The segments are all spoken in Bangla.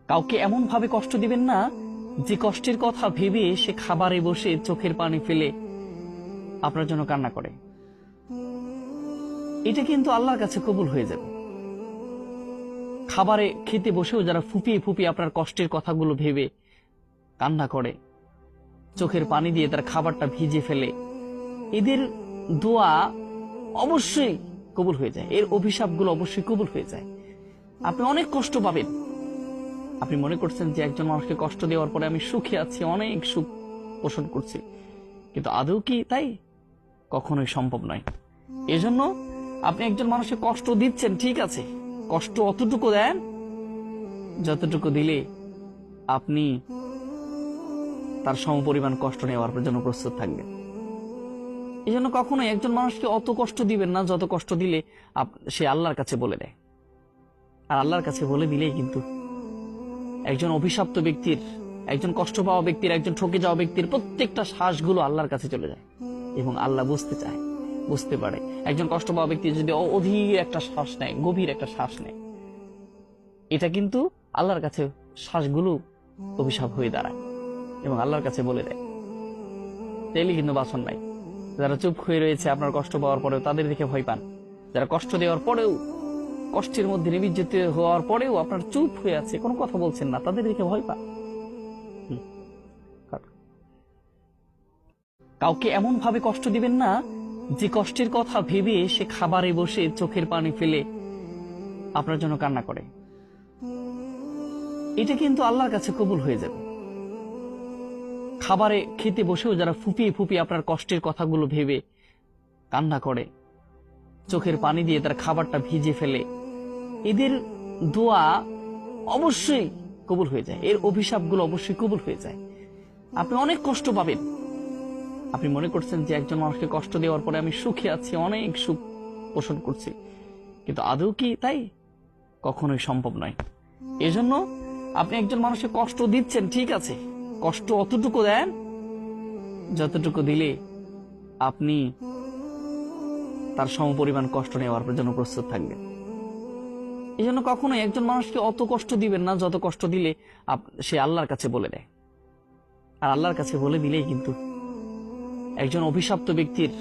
কাউকে এমন ভাবে কষ্ট দিবেন না যে কষ্টের কথা ভেবে সে খাবারে বসে চোখের পানি ফেলে আপনার জন্য কান্না করে। এটা কিন্তু আল্লাহর কাছে কবুল হয়ে যাবে। খাবারে খেতে বসেও যারা ফুপিয়ে ফুপিয়ে আপনার কষ্টের কথাগুলো ভেবে কান্না করে, চোখের পানি দিয়ে তার খাবারটা ভিজে ফেলে, এদের দোয়া অবশ্যই কবুল হয়ে যায়, এর অভিশাপগুলো অবশ্যই কবুল হয়ে যায়। আপনি অনেক কষ্ট পাবেন। আপনি মনে করছেন যে একজন মানুষকে কষ্ট দেওয়ার পরে আমি সুখে আছি, অনেক সুখ পোষণ করছি, কিন্তু আদৌ কি তাই? কখনোই সম্ভব নয়। এজন্য আপনি একজন মানুষকে কষ্ট দিচ্ছেন, ঠিক আছে, কষ্ট অতটুকু দেন যতটুকু দিলে আপনি তার সমপরিমাণ কষ্ট নেওয়ার জন্য প্রস্তুত থাকবেন। এই জন্য কখনোই একজন মানুষকে অত কষ্ট দিবেন না যত কষ্ট দিলে সে আল্লাহর কাছে বলে দেয়। আর আল্লাহর কাছে বলে দিলেই কিন্তু একজন অভিশপ্ত ব্যক্তির, একজন কষ্ট পাওয়া ব্যক্তির, একজন ঠকে যাওয়া ব্যক্তির প্রত্যেকটা শ্বাসগুলো আল্লাহর কাছে চলে যায় এবং আল্লাহ বুঝতে চায়, বুঝতে পারে। একজন কষ্ট পাওয়া ব্যক্তি যদি অধীর একটা শ্বাস নেয়, গভীর একটা শ্বাস নেয়, এটা কিন্তু আল্লাহর কাছে শ্বাসগুলো অভিশাপ হয়ে দাঁড়ায় এবং আল্লাহর কাছে বলে দেয়। তাইলে কিন্তু বাসন নাই। যারা চুপ হয়ে রয়েছে আপনার কষ্ট পাওয়ার পরেও, তাদের দেখে ভয় পান। যারা কষ্ট দেওয়ার পরেও, কষ্টের মধ্যে নিমজ্জিত হওয়ার পরেও আপনার চুপ হয়ে আছে, কোনো কথা বলছেন না, তাদের দেখে ভয় পান। কাউকে এমন ভাবে কষ্ট দিবেন না যে কষ্টের কথা ভেবে সে খাবারে বসে চোখের পানি ফেলে আপনার জন্য কান্না করে। এটা কিন্তু আল্লাহর কাছে কবুল হয়ে যাবে। খাবারে খেতে বসেও যারা ফুপিয়ে ফুপিয়ে আপনার কষ্টের কথাগুলো ভেবে কান্না করে, চোখের পানি দিয়ে তার খাবারটা ভিজে ফেলে, এদের দোয়া অবশ্যই কবুল হয়ে যায়, এর অভিশাপগুলো অবশ্যই কবুল হয়ে যায়। আপনি অনেক কষ্ট পাবেন। আপনি মনে করছেন যে একজন মানুষকে কষ্ট দেওয়ার পরে আমি সুখে আছি, অনেক সুখ পোষণ করছি, কিন্তু আদৌ কি তাই? কখনোই সম্ভব নয়। এজন্য আপনি একজন মানুষকে কষ্ট দিচ্ছেন, ঠিক আছে, কষ্ট অতটুকু দেন যতটুকু দিলে আপনি তার সমপরিমাণ কষ্ট নেওয়ার জন্য প্রস্তুত থাকবেন। এই জন্য কখনোই একজন মানুষকে অত কষ্ট দিবেন না যত কষ্ট দিলে সে আল্লাহর কাছে বলে দেয়। আর আল্লাহর কাছে বলে দিলেই কিন্তু একজন অভিশপ্ত ব্যক্তির,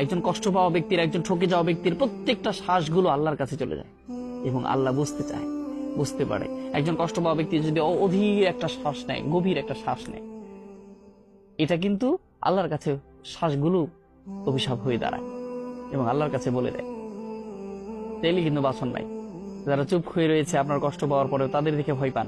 একজন কষ্ট পাওয়া ব্যক্তির, একজন ঠকে যাওয়া ব্যক্তির প্রত্যেকটা শ্বাসগুলো আল্লাহর কাছে চলে যায় এবং আল্লাহ বুঝতে চায়, বুঝতে পারে। একজন কষ্ট পাওয়া ব্যক্তি যদি অধীর একটা শ্বাস নেয়, গভীর একটা শ্বাস নেয়, এটা কিন্তু আল্লাহর কাছে শ্বাসগুলো অভিশাপ হয়ে দাঁড়ায় এবং আল্লাহর কাছে বলে দেয়। তাইলে কিন্তু বাসন নাই। যারা চুপ হয়ে রয়েছে আপনার কষ্ট পাওয়ার পরেও, তাদের দেখে ভয় পান।